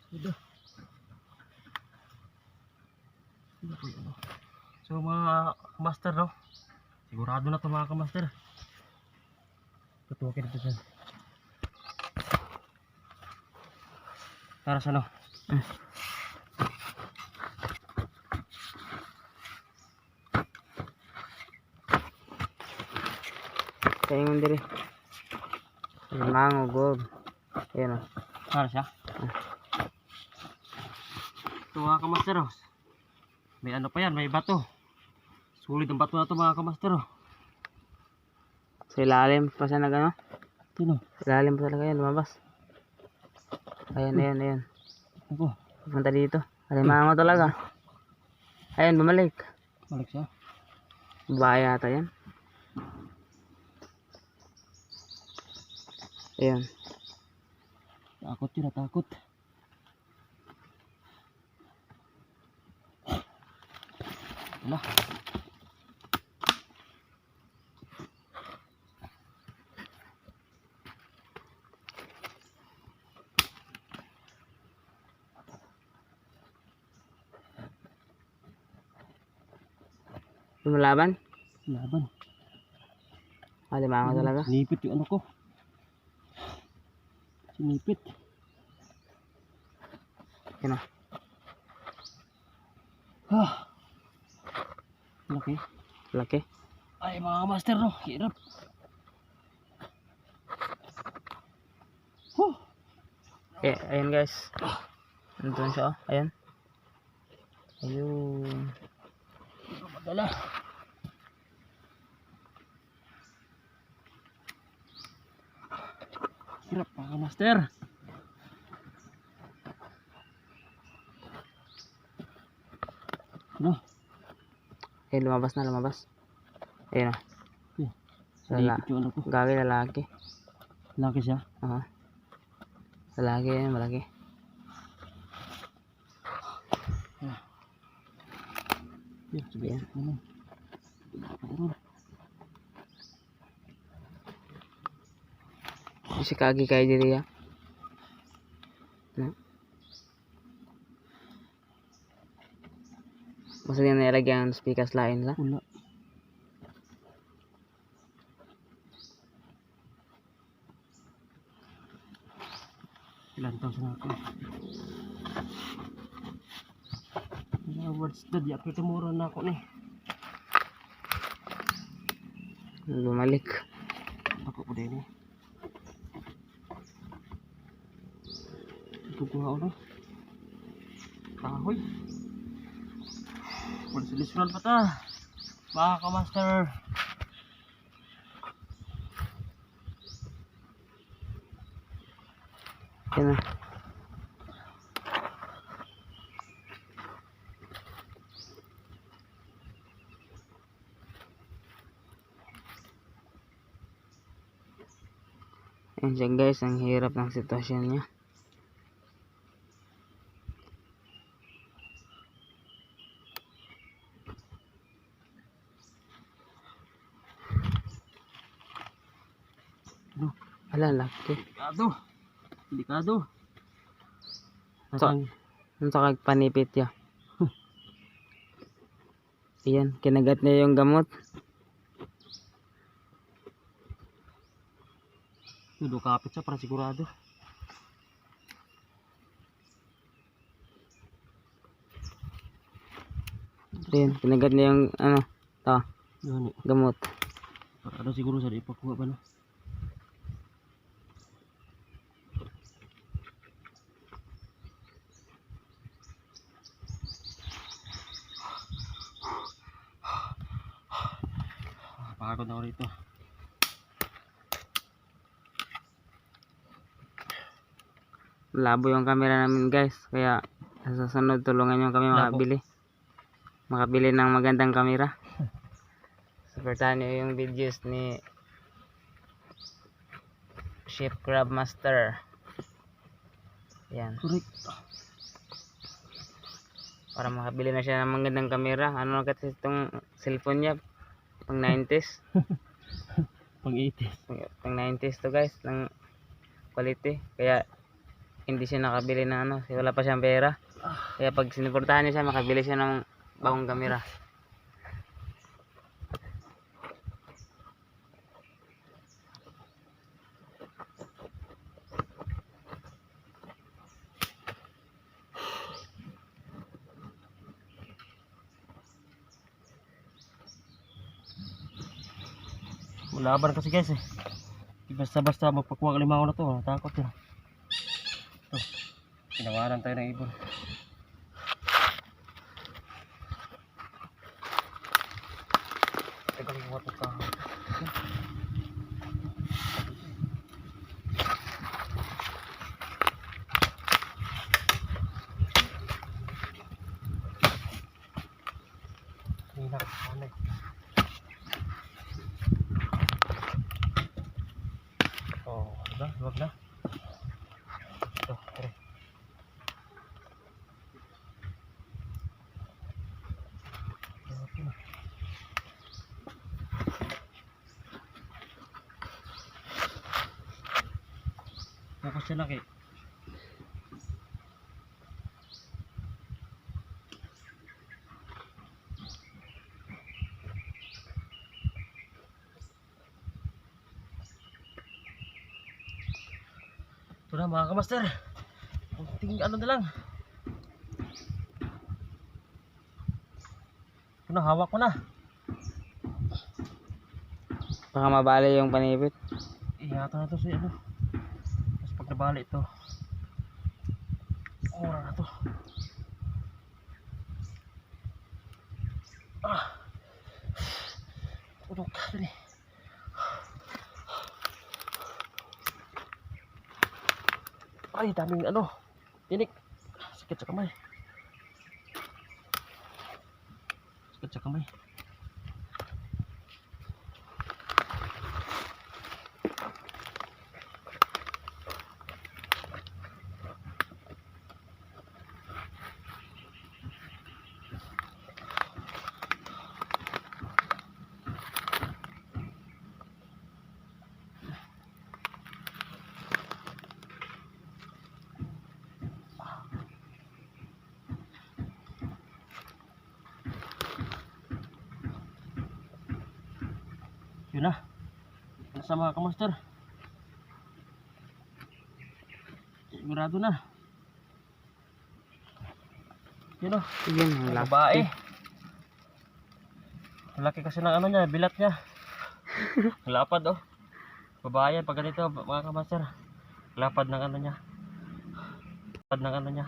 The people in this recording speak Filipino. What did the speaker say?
Ito. So mga master, no? Sigurado na ito mga kamaster. Tutukin ito dyan. Para sa ano? Kaya yung diri. Mango gold. Ayan o. Para siya? Ito mga kamaster, oh. May ano pa yan, may bato. Sulit ang bato na ito mga kamaster, oh. Sa ilalim pa siya ano? Sino? Sa ilalim pa talaga yan, lumabas. Ayan. Ako. Punta dito. Alimango talaga. Ayan, bumalik. Balik siya. Babae yata yan. Ayan. Takot yun, natakot. Wala. Lumalaban? Laban. Alimango talaga. Sinipit yung ano ko. Sinipit. Ayan o. Ah. Laki. Laki. Ay mga master, no. Hirap. Ayan guys. Nandun siya o. Ayan. Ayun. Hindi ko madala. Hirap mga master. No. Eh, lumabas. Ayan o. Sinipit yung ano ko. Gagi lalaki. Laki siya. Lalaki yan, malaki. Yan, sige. Ayan. Naman. Mayroon. Si kagi kayo diri ya. Basta yan nilagyan ang speakers lain la. Wala. Ilan taon sa natin? Words na di ako tumuro na ako ni. Bumalik. Ako po din eh. Ito ko nga ulo. Kahoy. Pulisilisral pa ta. Mga kamaster. Yan na. Yan siya guys, ang hirap ng sitwasyon niya. No. Ala, laki. Delikado. Delikado. So, ang sakag panipit ya. Ayan, kinagat niya yung gamot. Dudo kapit siya para sigurado. Ayan, kinagat niya yung ano, Yan eh. gamot. Para ano siguro sa di pakuha ba no? Pagod na ako rito. Labo yung camera namin guys, kaya sa susunod tulungan nyo kami makabili ng magandang camera. Supportahan nyo yung videos ni Chef Crab Master. Yan, Correct. para makabili na siya ng magandang camera. Ano kasi itong cellphone niya, pang 90s. Pang 80s. Pang 90s to guys, ng quality. Kaya hindi siya nakabili ng ano, kasi wala pa siyang pera. Kaya pag sinuportahan niya siya, makabili siya ng bagong kamera. Malaban kasi guys eh. Di basta-basta magpakuha ng limango na to. Natakot yun. Ito. Pinawaran tayo ng ibon. Teka lang ito ka. Hinak. Hanay. Oh, wag na. Ito, tara. Okay na. Focus siya laki. Ito na mga kamaster. Kunting ano na lang. Ito na, hawak ko na. Baka mabali yung panipit. Ihata na to sa ano. Tapos pag nabali ito, mura na to. Tulog ka dali. Ay, daming ano. Tinik. Sakit sa kamay. Sakit sa kamay. Yun na. Nasa mga kamaster. Sigurado na. Yun o. Yun, ang laki. Babae. Malaki kasi ng ano niya, bilat niya. Lapad oh. Babae yan pag ganito mga kamaster. Lapad ng ano niya. Lapad ng ano niya.